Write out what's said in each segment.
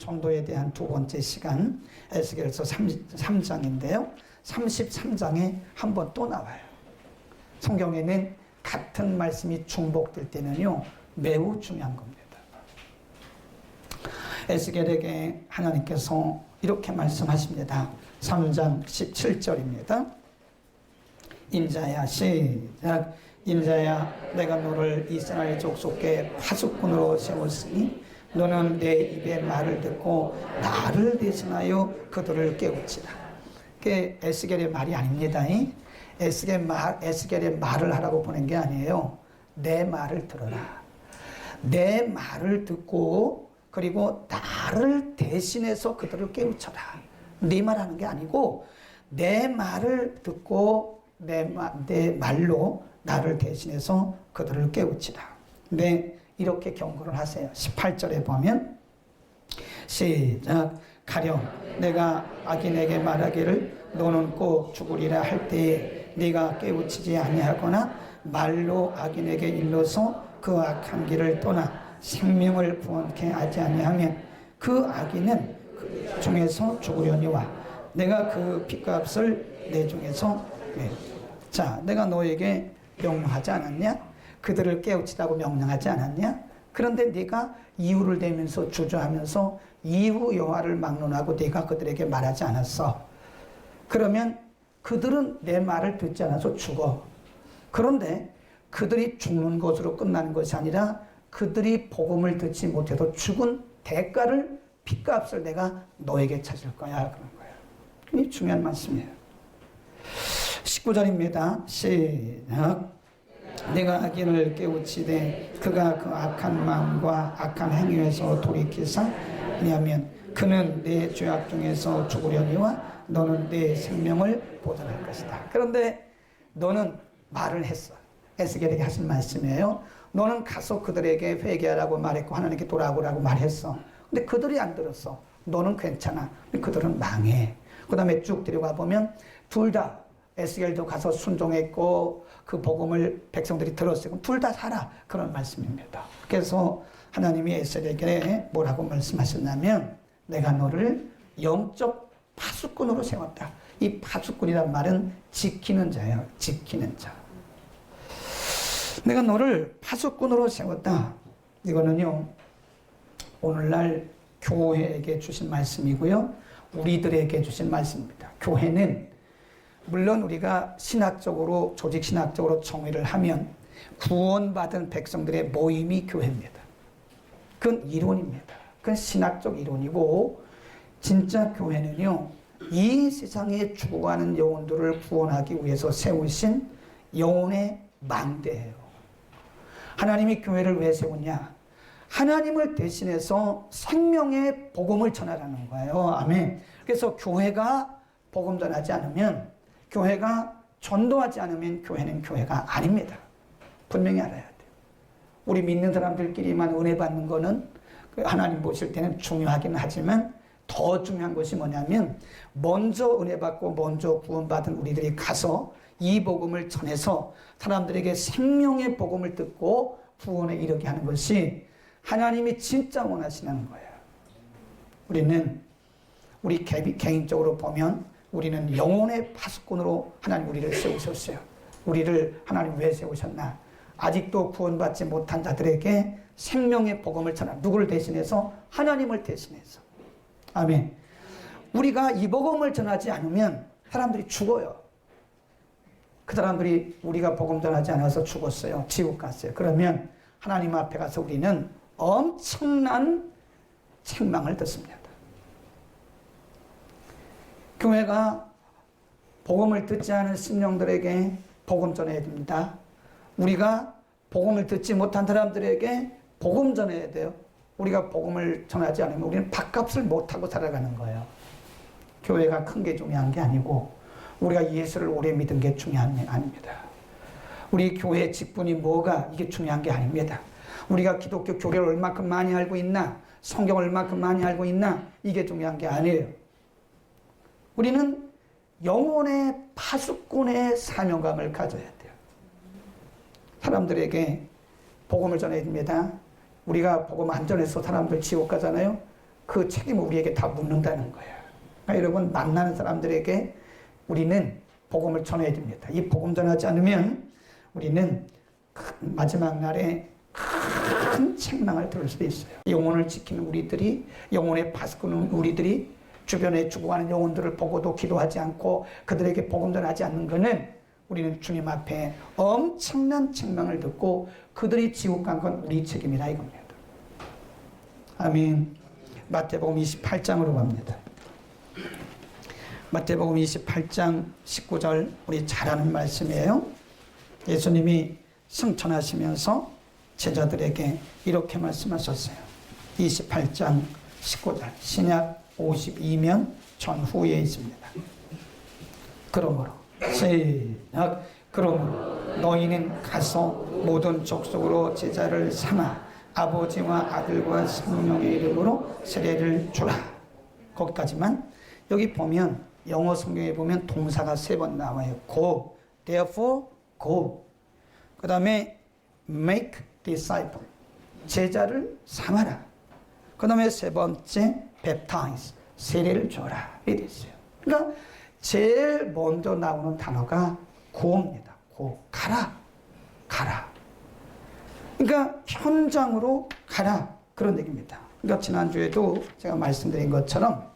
전도에 대한 두 번째 시간, 에스겔서 3장인데요. 33장에 한 번 또 나와요. 성경에는 같은 말씀이 중복될 때는요, 매우 중요한 겁니다. 에스겔에게 하나님께서 이렇게 말씀하십니다. 3장 17절입니다. 인자야, 시작. 인자야, 내가 너를 이스라엘 족속의 파수꾼으로 세웠으니 너는 내 입의 말을 듣고 나를 대신하여 그들을 깨우치라. 그게 에스겔의 말이 아닙니다. 에스겔의 말을 하라고 보낸 게 아니에요. 내 말을 들어라. 내 말을 듣고 그리고 나를 대신해서 그들을 깨우쳐라. 네 말하는 게 아니고 내 말을 듣고 내 말로 나를 대신해서 그들을 깨우치라. 네, 이렇게 경고를 하세요. 18절에 보면 시작. 가령 내가 악인에게 말하기를 너는 꼭 죽으리라 할 때에 네가 깨우치지 아니하거나 말로 악인에게 일러서 그 악한 길을 떠나 생명을 구원케 하지 아니하면 그 악인은 그 중에서 죽으려니와 내가 그 핏값을 내 중에서 자, 내가 너에게 명령하지 않았냐? 그들을 깨우치라고 명령하지 않았냐? 그런데 네가 이유를 대면서 주저하면서 이후 여호와를 막론하고 네가 그들에게 말하지 않았어. 그러면 그들은 내 말을 듣지 않아서 죽어. 그런데 그들이 죽는 것으로 끝나는 것이 아니라 그들이 복음을 듣지 못해도 죽은 대가를, 핏값을 내가 너에게 찾을 거야. 그런 거예요. 이 중요한 말씀이에요. 19절입니다. 시작. 내가 악인을 깨우치되 그가 그 악한 마음과 악한 행위에서 돌이키사 왜냐하면 그는 내 죄악 중에서 죽으려니와 너는 내 생명을 보존할 것이다. 그런데 너는 말을 했어. 에스겔에게 하신 말씀이에요. 너는 가서 그들에게 회개하라고 말했고 하나님께 돌아오라고 말했어. 근데 그들이 안 들었어. 너는 괜찮아. 근데 그들은 망해. 그 다음에 쭉 들어가 보면 둘 다 에스겔도 가서 순종했고 그 복음을 백성들이 들었어요. 둘 다 살아. 그런 말씀입니다. 그래서 하나님이 에스겔에게 뭐라고 말씀하셨냐면 내가 너를 영적 파수꾼으로 세웠다. 이 파수꾼이란 말은 지키는 자예요. 지키는 자. 내가 너를 파수꾼으로 세웠다. 이거는요, 오늘날 교회에게 주신 말씀이고요. 우리들에게 주신 말씀입니다. 교회는 물론 우리가 신학적으로, 조직 신학적으로 정의를 하면 구원받은 백성들의 모임이 교회입니다. 그건 이론입니다. 그건 신학적 이론이고, 진짜 교회는요, 이 세상에 죽어가는 영혼들을 구원하기 위해서 세우신 영혼의 망대예요. 하나님이 교회를 왜 세우냐? 하나님을 대신해서 생명의 복음을 전하라는 거예요. 아멘. 그래서 교회가 복음 전하지 않으면, 교회가 전도하지 않으면 교회는 교회가 아닙니다. 분명히 알아야 돼요. 우리 믿는 사람들끼리만 은혜 받는 거는 하나님 보실 때는 중요하긴 하지만 더 중요한 것이 뭐냐면 먼저 은혜 받고 먼저 구원받은 우리들이 가서 이 복음을 전해서 사람들에게 생명의 복음을 듣고 구원에 이르게 하는 것이 하나님이 진짜 원하시는 거예요. 우리 개인적으로 보면 우리는 영혼의 파수꾼으로 하나님 우리를 세우셨어요. 우리를 하나님 왜 세우셨나? 아직도 구원받지 못한 자들에게 생명의 복음을 전하. 누구를 대신해서? 하나님을 대신해서. 아멘. 우리가 이 복음을 전하지 않으면 사람들이 죽어요. 그 사람들이 우리가 복음 전하지 않아서 죽었어요. 지옥 갔어요. 그러면 하나님 앞에 가서 우리는 엄청난 책망을 듣습니다. 교회가 복음을 듣지 않은 심령들에게 복음 전해야 됩니다. 우리가 복음을 듣지 못한 사람들에게 복음 전해야 돼요. 우리가 복음을 전하지 않으면 우리는 밥값을 못하고 살아가는 거예요. 교회가 큰 게 중요한 게 아니고 우리가 예수를 오래 믿은 게 중요한 게 아닙니다. 우리 교회 직분이 뭐가 이게 중요한 게 아닙니다. 우리가 기독교 교리를 얼마큼 많이 알고 있나, 성경을 얼마큼 많이 알고 있나, 이게 중요한 게 아니에요. 우리는 영혼의 파수꾼의 사명감을 가져야 돼요. 사람들에게 복음을 전해야 됩니다. 우리가 복음 안 전해서 사람들 지옥 가잖아요. 그 책임을 우리에게 다 묻는다는 거예요. 그러니까 여러분, 만나는 사람들에게 우리는 복음을 전해야 됩니다. 이 복음 전하지 않으면 우리는 마지막 날에 큰 책망을 들을 수도 있어요. 영혼을 지키는 우리들이, 영혼의 파수꾼은 우리들이 주변에 죽어가는 영혼들을 보고도 기도하지 않고 그들에게 복음 전하지 않는 것은 우리는 주님 앞에 엄청난 책망을 듣고 그들이 지옥 간 건 우리 책임이다 이겁니다. 아멘. 마태복음 28장으로 갑니다. 마태복음 28장 19절, 우리 잘 아는 말씀이에요. 예수님이 승천하시면서 제자들에게 이렇게 말씀하셨어요. 28장 19절, 신약 52면 전후에 있습니다. 그러므로 시작. 그러므로 너희는 가서 모든 족속으로 제자를 삼아 아버지와 아들과 성령의 이름으로 세례를 주라. 거기까지만. 여기 보면 영어 성경에 보면 동사가 3번 나와요. Go, therefore go. 그 다음에 make disciple, 제자를 삼아라. 그 다음에 3번째 baptize, 세례를 줘라. 이렇게 있어요. 그러니까 제일 먼저 나오는 단어가 go입니다. go, 가라, 가라. 그러니까 현장으로 가라, 그런 얘기입니다. 그러니까 지난주에도 제가 말씀드린 것처럼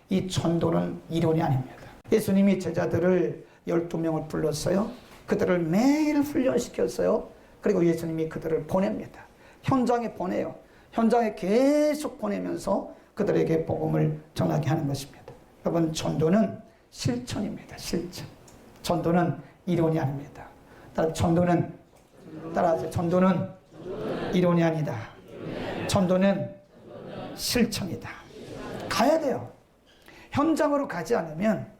이 전도는 이론이 아닙니다. 예수님이 제자들을 12명을 불렀어요. 그들을 매일 훈련시켰어요. 그리고 예수님이 그들을 보냅니다. 현장에 보내요. 현장에 계속 보내면서 그들에게 복음을 전하게 하는 것입니다. 여러분, 전도는 실천입니다. 실천. 전도는 이론이 아닙니다. 따라하세요. 전도는 이론이 아니다. 전도는 실천이다. 가야 돼요. 현장으로 가지 않으면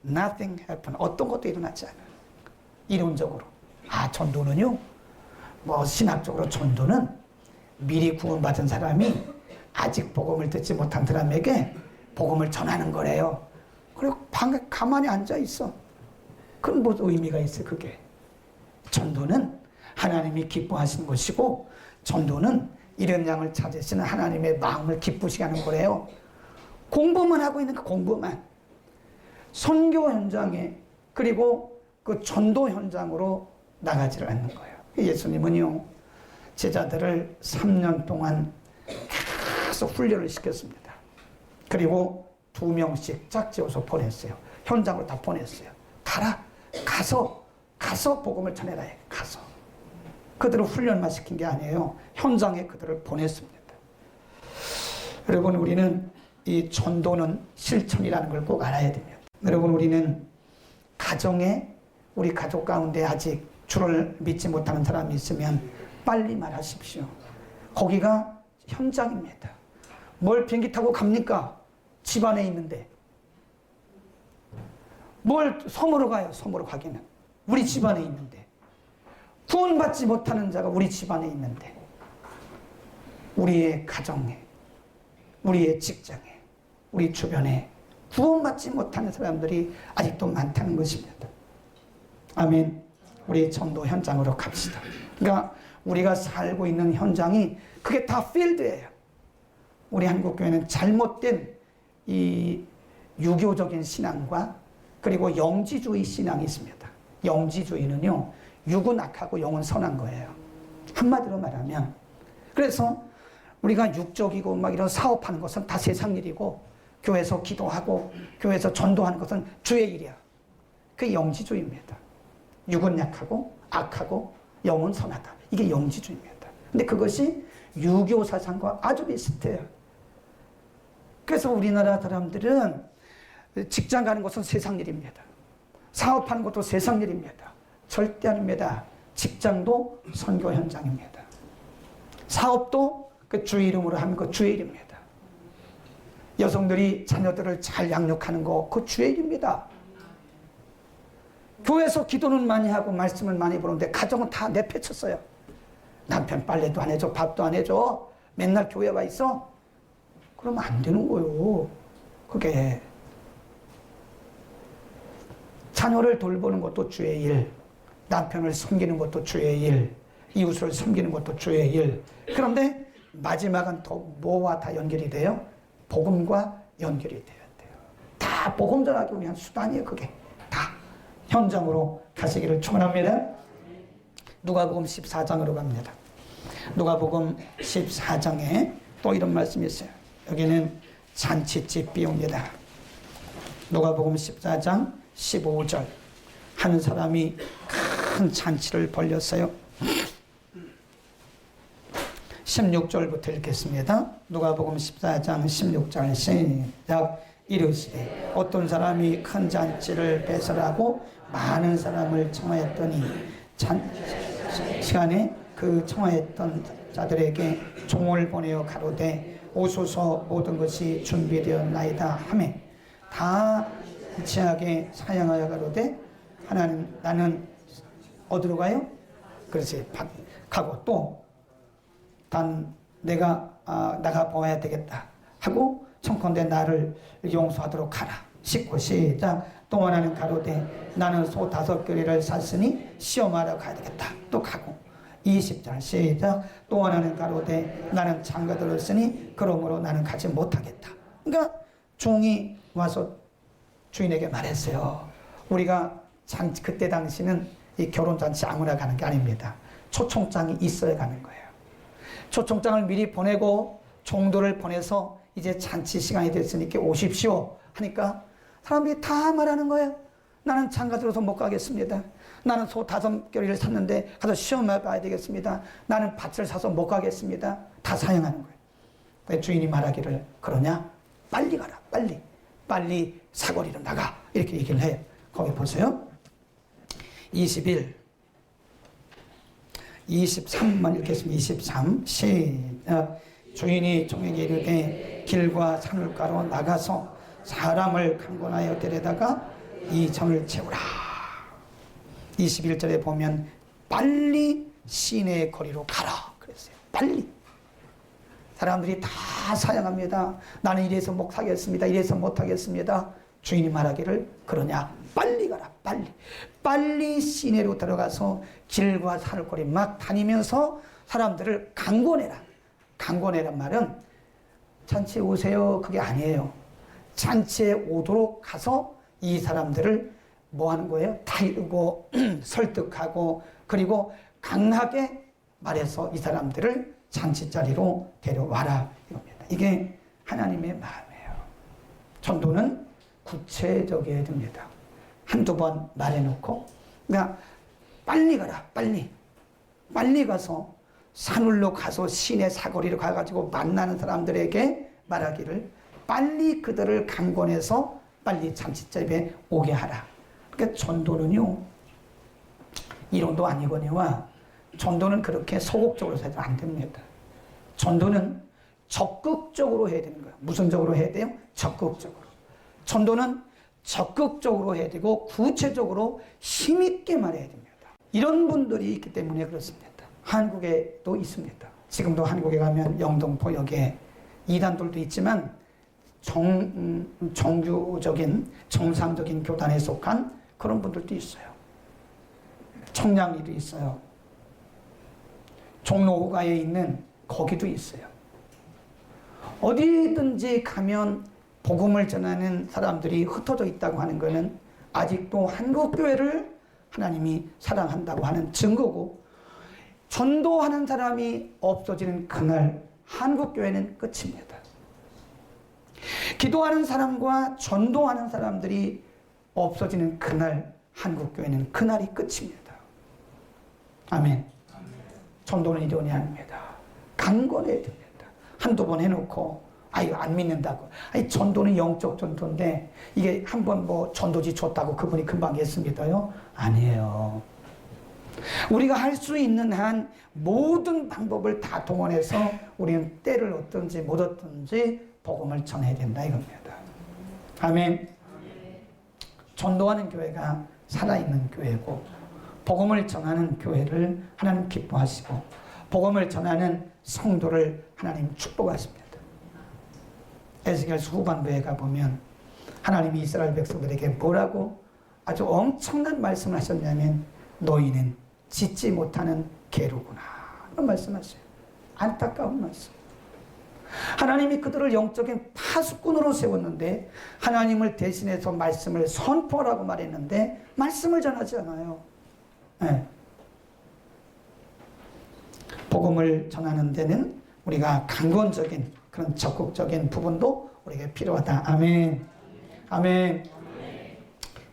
nothing happen. 어떤 것도 일어나지 않아요. 이론적으로. 전도는요, 신학적으로 전도는 미리 구원받은 사람이 아직 복음을 듣지 못한 사람에게 복음을 전하는 거래요. 그리고 가만히 앉아 있어. 그건 뭐 의미가 있어요, 그게. 전도는 하나님이 기뻐하시는 것이고, 전도는 이런 양을 찾으시는 하나님의 마음을 기쁘시게 하는 거래요. 공부만 하고 있는 거, 공부만. 선교 현장에, 그리고 그 전도 현장으로 나가지를 않는 거예요. 예수님은요, 제자들을 3년 동안 계속 훈련을 시켰습니다. 그리고 2명씩 짝지어서 보냈어요. 현장으로 다 보냈어요. 가라, 가서 복음을 전해라 해. 가서. 그들을 훈련만 시킨 게 아니에요. 현장에 그들을 보냈습니다. 여러분, 우리는 이 전도는 실천이라는 걸 꼭 알아야 됩니다. 여러분, 우리는 가정에, 우리 가족 가운데 아직 주를 믿지 못하는 사람이 있으면 빨리 말하십시오. 거기가 현장입니다. 뭘 비행기 타고 갑니까? 집 안에 있는데. 뭘 섬으로 가요? 섬으로 가기는. 우리 집 안에 있는데. 구원받지 못하는 자가 우리 집 안에 있는데. 우리의 가정에, 우리의 직장에, 우리 주변에 구원받지 못하는 사람들이 아직도 많다는 것입니다. 아멘. 우리 전도 현장으로 갑시다. 그러니까 우리가 살고 있는 현장이 그게 다 필드예요. 우리 한국교회는 잘못된 이 유교적인 신앙과 그리고 영지주의 신앙이 있습니다. 영지주의는요, 육은 악하고 영은 선한 거예요. 한마디로 말하면. 그래서 우리가 육적이고 막 이런 사업하는 것은 다 세상 일이고, 교회에서 기도하고 교회에서 전도하는 것은 주의 일이야. 그게 영지주의입니다. 육은 약하고 악하고 영은 선하다. 이게 영지주의입니다. 근데 그것이 유교 사상과 아주 비슷해요. 그래서 우리나라 사람들은 직장 가는 것은 세상 일입니다. 사업하는 것도 세상 일입니다. 절대 아닙니다. 직장도 선교 현장입니다. 사업도 그 주의 이름으로 하는 거 주의 일입니다. 여성들이 자녀들을 잘 양육하는 거 그 주의 일입니다. 교회에서 기도는 많이 하고 말씀을 많이 보는데 가정은 다 내팽쳤어요. 남편 빨래도 안 해줘, 밥도 안 해줘, 맨날 교회 와 있어? 그러면 안 되는 거예요. 그게 자녀를 돌보는 것도 주의 일, 남편을 섬기는 것도 주의 일, 이웃을 섬기는 것도 주의 일. 그런데 마지막은 또 뭐와 다 연결이 돼요? 복음과 연결이 되어야 돼요. 다 복음 전하기 위한 수단이에요. 그게 다 현장으로 가시기를 축원합니다. 누가복음 14장으로 갑니다. 누가복음 14장에 또 이런 말씀이 있어요. 여기는 잔치집 비유입니다. 누가복음 14장 15절. 한 사람이 큰 잔치를 벌렸어요. 16절부터 읽겠습니다. 누가복음 14장 16절 시작. 이르시되 어떤 사람이 큰 잔치를 배설하고 많은 사람을 청하였더니 시간에 그 청하였던 자들에게 종을 보내어 가로되 오소서 모든 것이 준비되었나이다 하매 다 일치하게 사양하여 가로되 하나는 나는 어디로 가요? 그렇지 가고 또 단 내가 나가 보아야 되겠다 하고 청컨대 나를 용서하도록 하라. 19 시작. 또 하나는 가로되 나는 소 5껴리를 샀으니 시험하러 가야 되겠다. 또 가고 20절 시작. 또 하나는 가로되 나는 장가 들었으니 그러므로 나는 가지 못하겠다. 그러니까 종이 와서 주인에게 말했어요. 우리가 그때 당시는 이 결혼잔치 아무나 가는 게 아닙니다. 초청장이 있어야 가는 거예요. 초청장을 미리 보내고 종도를 보내서 이제 잔치 시간이 됐으니까 오십시오 하니까 사람들이 다 말하는 거예요. 나는 장가 들어서 못 가겠습니다. 나는 소 5껴리를 샀는데 가서 시험을 봐야 되겠습니다. 나는 밭을 사서 못 가겠습니다. 다 사양하는 거예요. 주인이 말하기를 그러냐? 빨리 가라. 빨리 사거리로 나가. 이렇게 얘기를 해요. 거기 보세요. 21 23만 읽겠습니다. 23 시작. 주인이 종에게 이르되 길과 산울가로 나가서 사람을 강권하여 데려다가 이 전을 채우라. 21절에 보면 빨리 시내 거리로 가라 그랬어요. 빨리. 사람들이 다 사양합니다. 나는 이래서 못 하겠습니다. 이래서 못 하겠습니다. 주인이 말하기를 그러냐? 빨리 가라. 빨리 시내로 들어가서 길과 산을거리 막 다니면서 사람들을 강권해라. 강권해란 말은 잔치에 오세요 그게 아니에요. 잔치에 오도록 가서 이 사람들을 뭐 하는 거예요? 다이르고 설득하고 그리고 강하게 말해서 이 사람들을 잔치 자리로 데려와라 이겁니다. 이게 하나님의 마음이에요. 전도는 구체적이어야 됩니다. 한두 번 말해놓고 그러니까 빨리 가라. 빨리 가서 산울로 가서 시내 사거리로 가가지고 만나는 사람들에게 말하기를 빨리 그들을 강권해서 빨리 잔치집에 오게 하라. 그러니까 전도는요 이론도 아니거니와 전도는 그렇게 소극적으로 해서는 안 됩니다. 전도는 적극적으로 해야 되는 거예요. 무슨 적으로 해야 돼요? 적극적으로. 전도는 적극적으로 해야 되고 구체적으로 힘있게 말해야 됩니다. 이런 분들이 있기 때문에 그렇습니다. 한국에도 있습니다. 지금도 한국에 가면 영등포역에 이단들도 있지만 정규적인 정상적인 교단에 속한 그런 분들도 있어요. 청량리도 있어요. 종로가에 있는 거기도 있어요. 어디든지 가면 복음을 전하는 사람들이 흩어져 있다고 하는 것은 아직도 한국교회를 하나님이 사랑한다고 하는 증거고 전도하는 사람이 없어지는 그날 한국교회는 끝입니다. 기도하는 사람과 전도하는 사람들이 없어지는 그날 한국교회는 그날이 끝입니다. 아멘. 전도는 이론이 아닙니다. 강권해야 됩니다. 한두 번 해놓고 아유 안 믿는다고. 아니 전도는 영적 전도인데 이게 한번 뭐 전도지 줬다고 그분이 금방 했습니다요? 아니에요. 우리가 할 수 있는 한 모든 방법을 다 동원해서 우리는 때를 얻든지 못 얻든지 복음을 전해야 된다 이겁니다. 아멘. 전도하는 교회가 살아있는 교회고 복음을 전하는 교회를 하나님 기뻐하시고 복음을 전하는 성도를 하나님 축복하십니다. 에스겔서 후반부에 가보면 하나님이 이스라엘 백성들에게 뭐라고 아주 엄청난 말씀을 하셨냐면 너희는 짓지 못하는 개로구나 이런 말씀하세요. 안타까운 말씀. 하나님이 그들을 영적인 파수꾼으로 세웠는데 하나님을 대신해서 말씀을 선포하라고 말했는데 말씀을 전하지 않아요. 네. 복음을 전하는 데는 우리가 강건적인 그런 적극적인 부분도 우리에게 필요하다. 아멘. 아멘.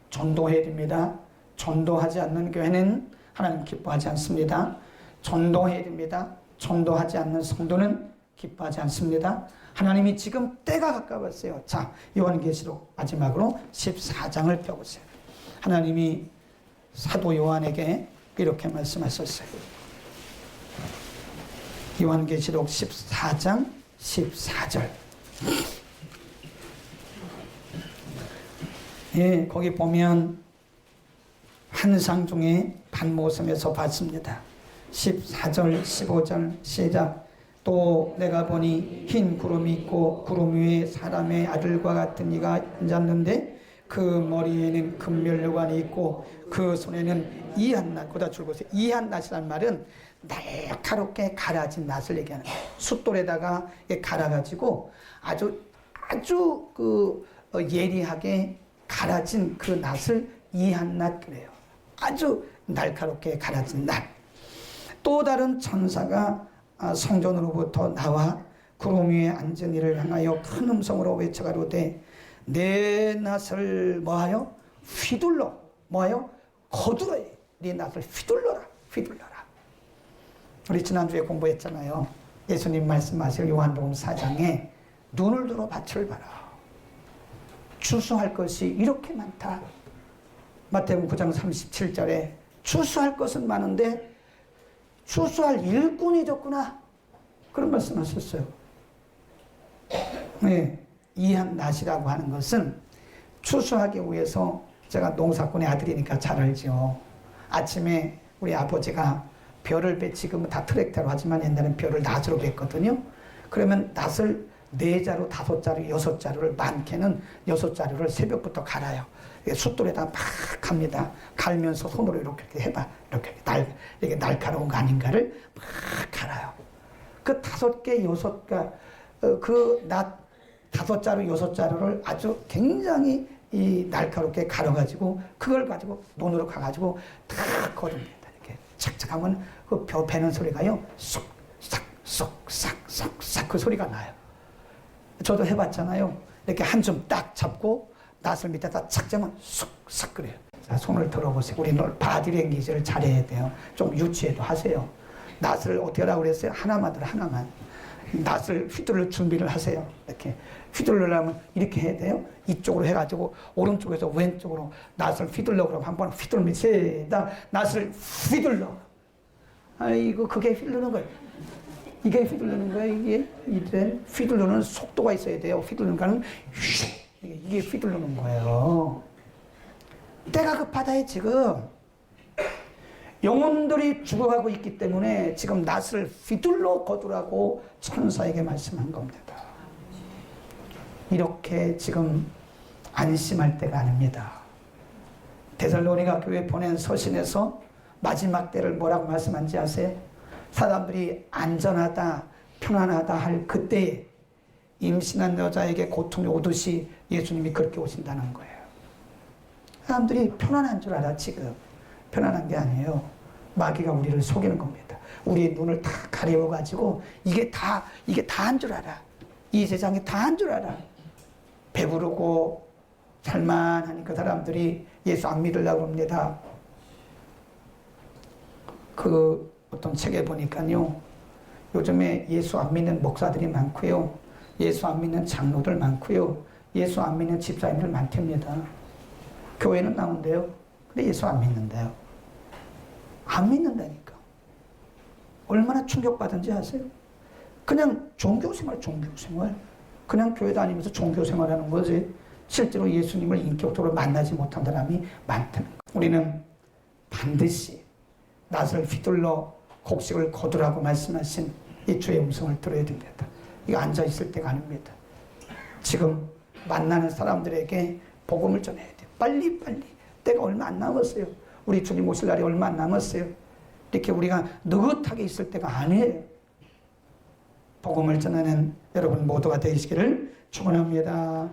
전도해야 됩니다. 전도하지 않는 교회는 하나님 기뻐하지 않습니다. 전도해야 됩니다. 전도하지 않는 성도는 기뻐하지 않습니다. 하나님이 지금 때가 가까웠어요. 자, 요한계시록 마지막으로 14장을 펴보세요. 하나님이 사도 요한에게 이렇게 말씀하셨어요. 요한계시록 14장 14절. 예, 거기 보면 환상 중에 반모섬에서 봤습니다. 14절 15절 시작. 또 내가 보니 흰 구름이 있고 구름 위에 사람의 아들과 같은 이가 앉았는데 그 머리에는 금면류관이 있고 그 손에는 이한낫, 거기다 줄거서 이한낫이라는 말은 날카롭게 갈아진 낫을 얘기하는 거예요. 숫돌에다가 갈아가지고 아주 예리하게 갈아진 그 낫을 이한낫 그래요. 아주 날카롭게 갈아진 낫. 또 다른 천사가 성전으로부터 나와 구름 위에 앉은 이를 향하여 큰 음성으로 외쳐가로되 내 낫을 뭐하여? 휘둘러. 뭐하여? 거두어. 네 낫을 휘둘러라. 휘둘러라. 우리 지난주에 공부했잖아요. 예수님 말씀하실 요한복음 4장에 눈을 들어 밭을 봐라. 추수할 것이 이렇게 많다. 마태복음 9장 37절에 추수할 것은 많은데 추수할 일꾼이 적구나. 그런 말씀하셨어요. 네, 이한낫이라고 하는 것은 추수하기 위해서, 제가 농사꾼의 아들이니까 잘 알죠. 아침에 우리 아버지가 벼를 지금은 다 트랙터로 하지만 옛날엔 벼를 낫으로 뱄거든요. 그러면 낫을 4자루, 5자루, 6자루를 많게는 6자루를 새벽부터 갈아요. 숫돌에다 막 갑니다. 갈면서 손으로 이렇게 해봐. 이렇게 날카로운 거 아닌가를 막 갈아요. 그 5개, 6개, 그 낫 5자루, 6자루를 아주 굉장히 날카롭게 갈아가지고 그걸 가지고 논으로 가가지고 다 거둡니다. 이렇게 착착하면 그 벼 베는 소리가요. 쏙, 싹, 쏙, 싹, 쏙, 싹 그 소리가 나요. 저도 해봤잖아요. 이렇게 한 줌 딱 잡고 낫을 밑에다 착 잡으면 쏙, 싹 그래요. 자, 손을 들어보세요. 우리 바디랭귀지를 잘해야 돼요. 좀 유치해도 하세요. 낫을 어떻게 하라고 그랬어요? 하나만 들어, 하나만. 낫을 휘둘러 준비를 하세요. 이렇게 휘둘러려면 이렇게 해야 돼요. 이쪽으로 해가지고 오른쪽에서 왼쪽으로 낫을 휘둘러 그러면 한번 휘둘면 세다 낫을 휘둘러. 아이고 그게 휘두르는 거예요. 이게 휘두르는 거예요. 이게 휘두르는 속도가 있어야 돼요. 휘두르는 거는 이게 휘두르는 거예요. 때가 급하다 지금. 영혼들이 죽어가고 있기 때문에 지금 낫을 휘둘러 거두라고 천사에게 말씀한 겁니다. 이렇게 지금 안심할 때가 아닙니다. 데살로니가 교회 보낸 서신에서 마지막 때를 뭐라고 말씀한지 아세요? 사람들이 안전하다, 편안하다 할 그때에 임신한 여자에게 고통이 오듯이 예수님이 그렇게 오신다는 거예요. 사람들이 편안한 줄 알아 지금. 편안한 게 아니에요. 마귀가 우리를 속이는 겁니다. 우리의 눈을 다 가려워가지고 이게 다 한 줄 알아. 이 세상에 다 한 줄 알아. 배부르고 살만하니까 사람들이 예수 안 믿으려고 합니다. 그 어떤 책에 보니까요. 요즘에 예수 안 믿는 목사들이 많고요. 예수 안 믿는 장로들 많고요. 예수 안 믿는 집사님들 많답니다. 교회는 나온대요. 근데 예수 안 믿는데요. 안 믿는다니까. 얼마나 충격받은지 아세요? 그냥 종교생활. 그냥 교회 다니면서 종교생활하는 거지. 실제로 예수님을 인격적으로 만나지 못한 사람이 많다는 거. 우리는 반드시 낫을 휘둘러 곡식을 거두라고 말씀하신 이 주의 음성을 들어야 됩니다. 이거 앉아있을 때가 아닙니다. 지금 만나는 사람들에게 복음을 전해야 돼요. 빨리. 때가 얼마 안 남았어요. 우리 주님 오실 날이 얼마 안 남았어요. 이렇게 우리가 느긋하게 있을 때가 아니에요. 복음을 전하는 여러분 모두가 되시기를 축원합니다.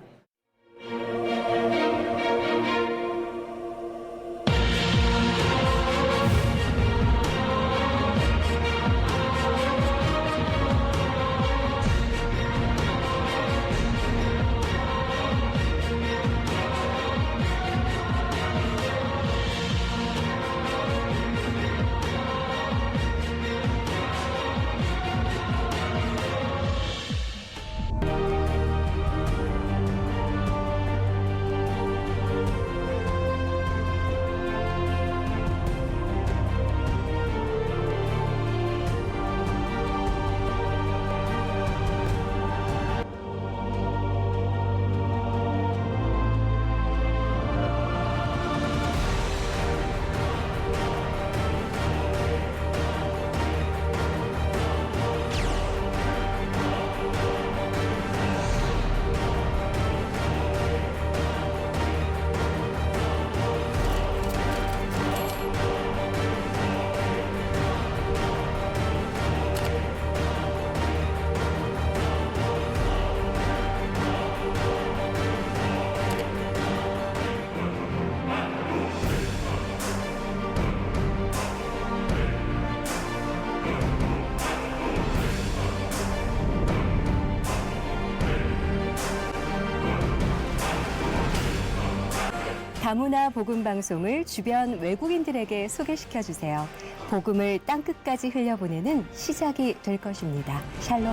다문화 복음 방송을 주변 외국인들에게 소개시켜 주세요. 복음을 땅끝까지 흘려보내는 시작이 될 것입니다. 샬롬.